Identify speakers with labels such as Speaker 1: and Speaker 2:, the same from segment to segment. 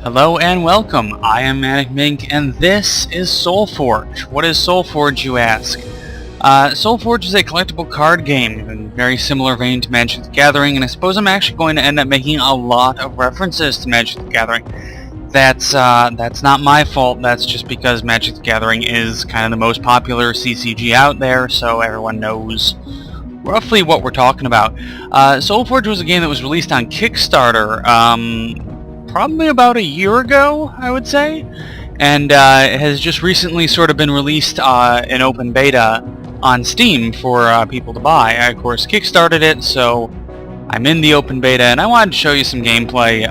Speaker 1: Hello and welcome. I am ManicMink and this is Solforge. What is Solforge, you ask? Solforge is a collectible card game in very similar vein to Magic the Gathering, and I suppose I'm actually going to end up making a lot of references to Magic the Gathering. That's not my fault. That's just because Magic the Gathering is kind of the most popular CCG out there, so everyone knows roughly what we're talking about. Solforge was a game that was released on Kickstarter probably about a year ago, I would say, and it has just recently sort of been released in open beta on Steam for people to buy. I, of course, kickstarted it, so I'm in the open beta, and I wanted to show you some gameplay,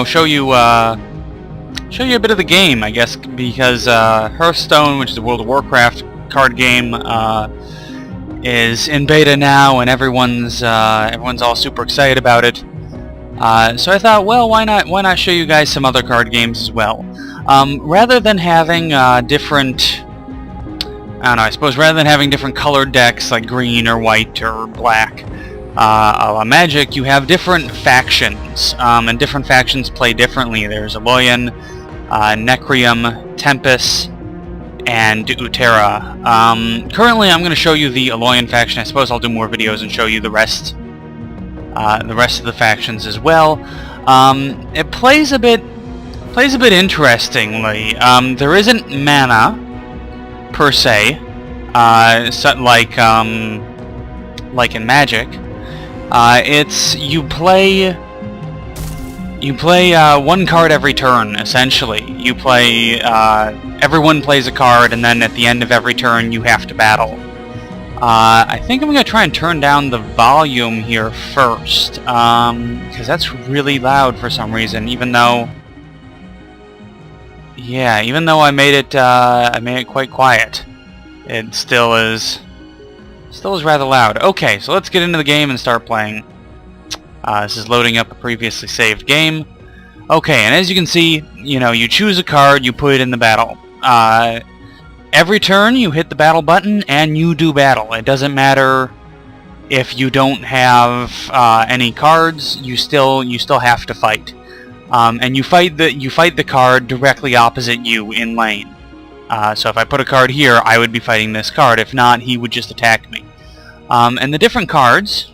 Speaker 1: show you a bit of the game, I guess, because Hearthstone, which is a World of Warcraft card game, is in beta now, and everyone's all super excited about it. So I thought, well, why not show you guys some other card games as well? Rather than having different, I suppose rather than having different colored decks like green or white or black, a la Magic, you have different factions, and different factions play differently. There's Aloyan, Necrium, Tempest, and Utera. Currently, I'm going to show you the Aloyan faction. I suppose I'll do more videos and show you the rest of the factions as well. It plays a bit interestingly. There isn't mana per se, like in Magic. It's you play one card every turn. Essentially, you play. Everyone plays a card, and then at the end of every turn, you have to battle. I think I'm going to try and turn down the volume here first, because that's really loud for some reason, even though I made it quite quiet. It still is rather loud. Okay, so let's get into the game and start playing. This is loading up a previously saved game. Okay, and as you can see, you choose a card, you put it in the battle. Every turn you hit the battle button and you do battle. It doesn't matter if you don't have any cards. You still have to fight, and you fight the card directly opposite you in lane. So if I put a card here, I would be fighting this card. If not, he would just attack me. And the different cards,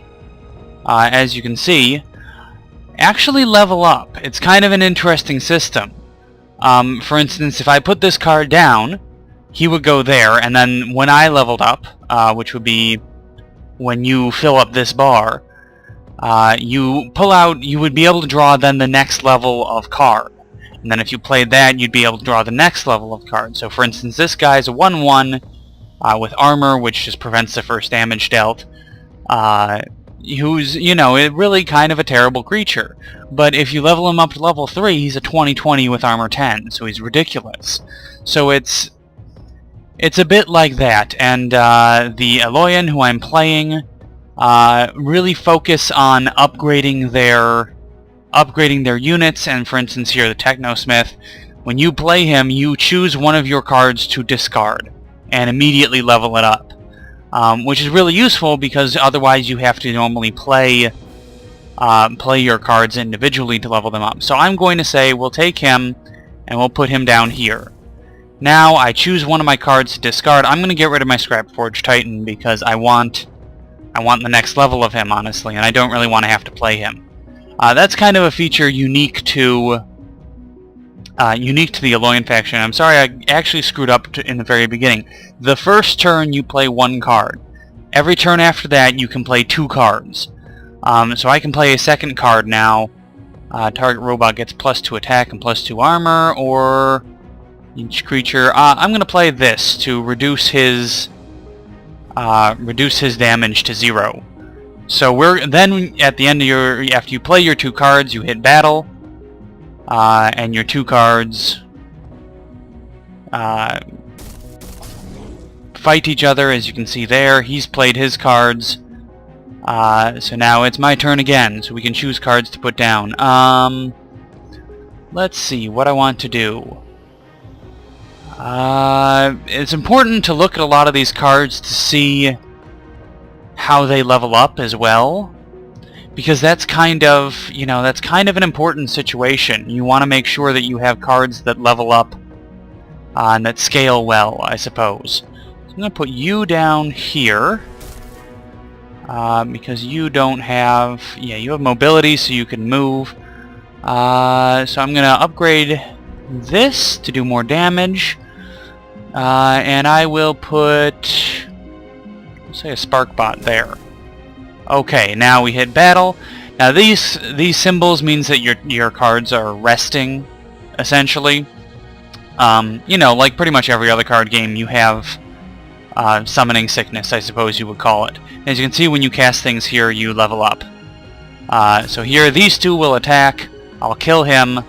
Speaker 1: as you can see, actually level up. It's kind of an interesting system. For instance, if I put this card down, he would go there, and then when I leveled up, which would be when you fill up this bar, you would be able to draw then the next level of card. And then if you played that, you'd be able to draw the next level of card. So for instance, this guy's a 1/1 with armor, which just prevents the first damage dealt. Who's, really kind of a terrible creature. But if you level him up to level 3, he's a 20/20 with armor 10, so he's ridiculous. So it's a bit like that, and the Aloyan who I'm playing really focus on upgrading their units. And for instance here, the Technosmith, when you play him, you choose one of your cards to discard and immediately level it up, which is really useful because otherwise you have to normally play your cards individually to level them up. So I'm going to say we'll take him and we'll put him down here. Now I choose one of my cards to discard. I'm going to get rid of my Scrapforge Titan because I want the next level of him, honestly, and I don't really want to have to play him. That's kind of a feature unique to the Aloyan faction. I'm sorry, I actually screwed up in the very beginning. The first turn you play one card. Every turn after that you can play 2 cards. So I can play a second card now. Target robot gets +2 attack and +2 armor, or each creature. I'm going to play this to reduce his damage to 0. So we're then at the end of after you play your 2 cards, you hit battle, and your 2 cards fight each other. As you can see there, he's played his cards. So now it's my turn again. So we can choose cards to put down. Let's see what I want to do. It's important to look at a lot of these cards to see how they level up as well, because that's kind of, you know, that's kind of an important situation. You want to make sure that you have cards that level up and that scale well, I suppose. So I'm going to put you down here because you don't have, yeah, you have mobility, so you can move. So I'm going to upgrade this to do more damage, and I will put, let's say, a spark bot there. Okay, now we hit battle. Now these symbols means that your cards are resting, essentially. You know, like pretty much every other card game, you have summoning sickness, I suppose you would call it. As you can see, when you cast things here, you level up. So here, these two will attack. I'll kill him,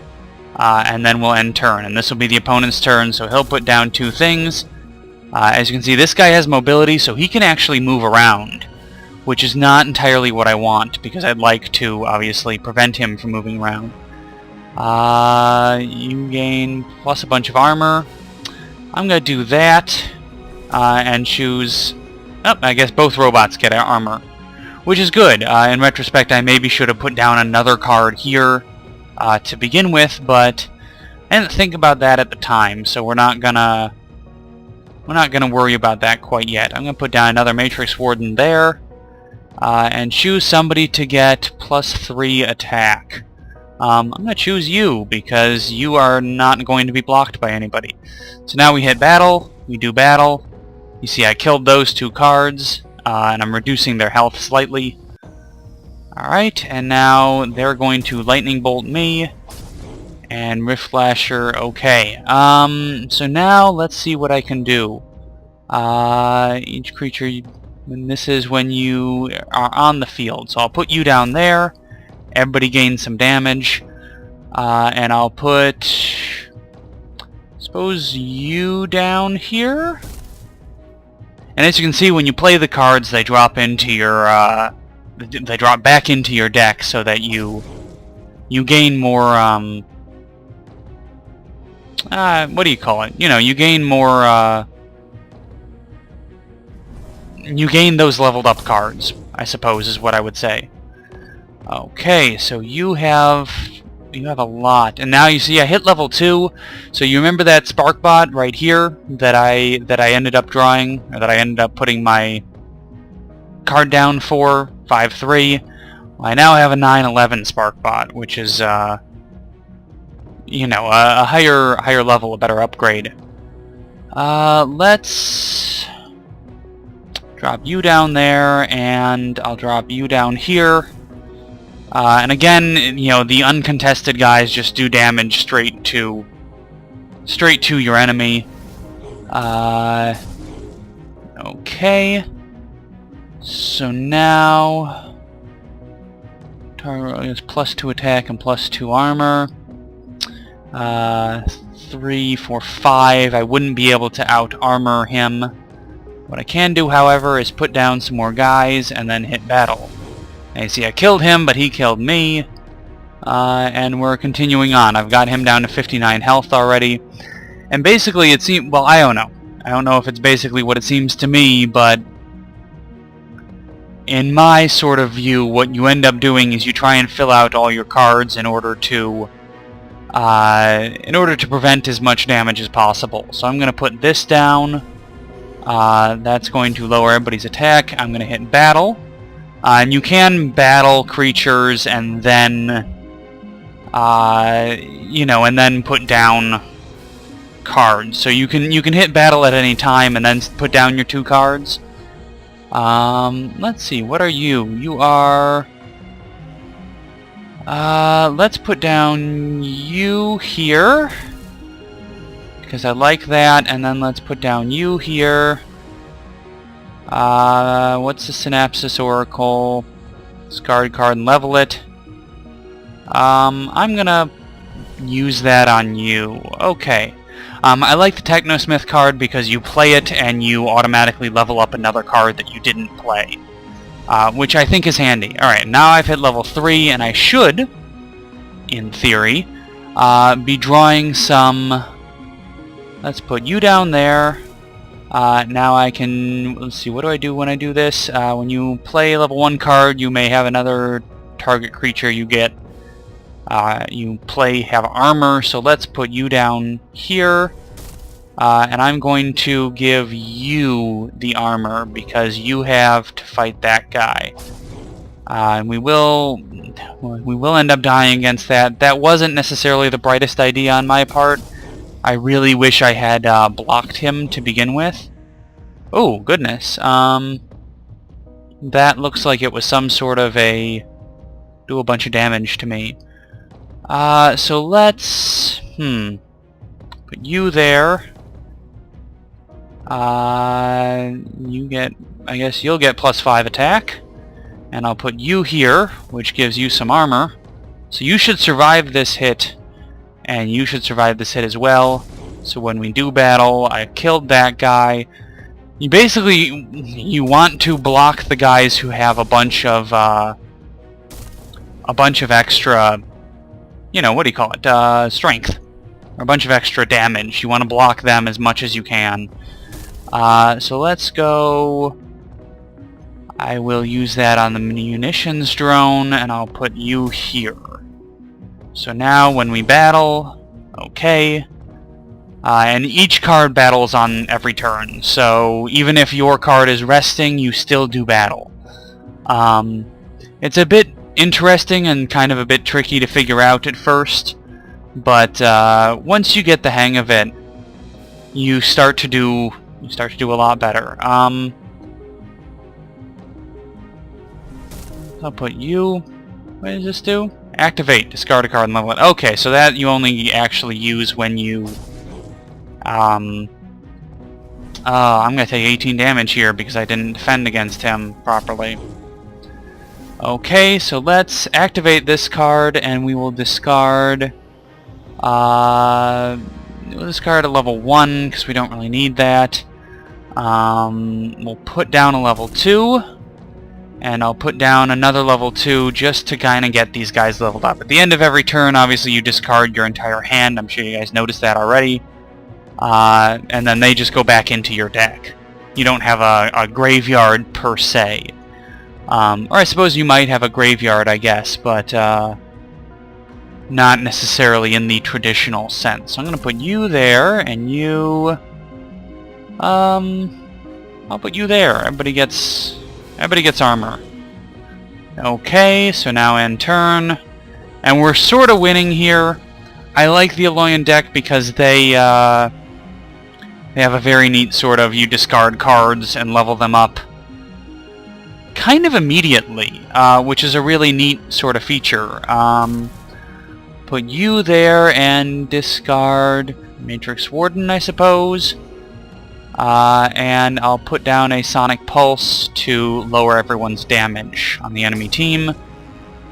Speaker 1: and then we'll end turn. And this will be the opponent's turn, so he'll put down two things. As you can see, this guy has mobility, so he can actually move around, which is not entirely what I want, because I'd like to, obviously, prevent him from moving around. You gain plus a bunch of armor. I'm going to do that, and choose... Oh, I guess both robots get armor, which is good. In retrospect, I maybe should have put down another card here to begin with, but I didn't think about that at the time, so we're not gonna worry about that quite yet. I'm gonna put down another Matrix Warden there, and choose somebody to get +3 attack. I'm gonna choose you because you are not going to be blocked by anybody. So now we hit battle. We do battle. You see, I killed those two cards, and I'm reducing their health slightly. Alright, and now they're going to Lightning Bolt me, and Rift Flasher, okay. So now, let's see what I can do. Each creature, and this is when you are on the field, so I'll put you down there. Everybody gains some damage, and I'll put, suppose, you down here? And as you can see, when you play the cards, they drop into your, they drop back into your deck, so that you gain more, what do you call it? You know, you gain more, you gain those leveled up cards, I suppose, is what I would say. Okay, so you have a lot, and now you see I hit level 2. So you remember that spark bot right here that I ended up drawing, or that I ended up putting my card down for 5/3. Well, I now have a 9/11 spark bot, which is you know, a higher level, a better upgrade. Let's drop you down there, and I'll drop you down here. And again, you know, the uncontested guys just do damage straight to your enemy. Okay. So now, target is +2 attack and +2 armor. 3, 4, 5. I wouldn't be able to out-armor him. What I can do, however, is put down some more guys and then hit battle. And you see I killed him, but he killed me. And we're continuing on. I've got him down to 59 health already. And basically it seems... Well, I don't know. I don't know if it's basically what it seems to me, but... in my sort of view, what you end up doing is you try and fill out all your cards in order to prevent as much damage as possible. So I'm going to put this down. That's going to lower everybody's attack. I'm going to hit battle. And you can battle creatures and then, you know, and then put down cards. So you can hit battle at any time and then put down your 2 cards. Let's see, what are you? You are... let's put down you here, because I like that, and then let's put down you here. What's the Synapsis Oracle? Discard card and level it. I'm gonna use that on you. Okay. I like the Technosmith card because you play it and you automatically level up another card that you didn't play. Which I think is handy. Alright, now I've hit level 3 and I should, in theory, be drawing some... Let's put you down there. Now I can... Let's see, what do I do when I do this? When you play a level 1 card, you may have another target creature you get, have armor. So let's put you down here. And I'm going to give you the armor because you have to fight that guy. And we will end up dying against that. That wasn't necessarily the brightest idea on my part. I really wish I had blocked him to begin with. Oh, goodness. That looks like it was some sort of do a bunch of damage to me. So let's put you there. You get, I guess you'll get +5 attack, and I'll put you here, which gives you some armor. So you should survive this hit, and you should survive this hit as well. So when we do battle, I killed that guy. You want to block the guys who have a bunch of extra, you know, what do you call it? Strength, or a bunch of extra damage. You want to block them as much as you can. So let's go. I will use that on the munitions drone, and I'll put you here. So now when we battle, okay. And each card battles on every turn, so even if your card is resting, you still do battle. It's a bit interesting and kind of a bit tricky to figure out at first, but once you get the hang of it, you start to do a lot better. I'll put you. What does this do? Activate. Discard a card and level it. Okay, so that you only actually use when you. I'm gonna take 18 damage here because I didn't defend against him properly. Okay, so let's activate this card, and we will discard. We'll discard a level 1 because we don't really need that. We'll put down a level 2, and I'll put down another level 2 just to kind of get these guys leveled up. At the end of every turn, obviously, you discard your entire hand. I'm sure you guys noticed that already. And then they just go back into your deck. You don't have a graveyard per se. Or I suppose you might have a graveyard, I guess, but not necessarily in the traditional sense. So I'm going to put you there, and you. I'll put you there. Everybody gets armor. Okay, so now end turn, and we're sort of winning here. I like the Aloyan deck because they have a very neat sort of you discard cards and level them up kind of immediately, which is a really neat sort of feature. Put you there and discard Matrix Warden, I suppose. And I'll put down a Sonic Pulse to lower everyone's damage on the enemy team.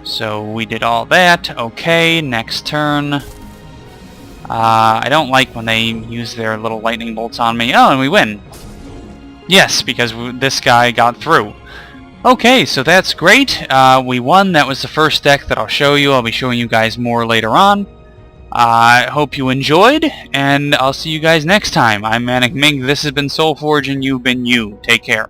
Speaker 1: So we did all that. Okay, next turn. I don't like when they use their little lightning bolts on me. Oh, and we win. Yes, because this guy got through. Okay, so that's great. We won. That was the first deck that I'll show you. I'll be showing you guys more later on. I hope you enjoyed, and I'll see you guys next time. I'm ManicMink, this has been Solforge, and you've been you. Take care.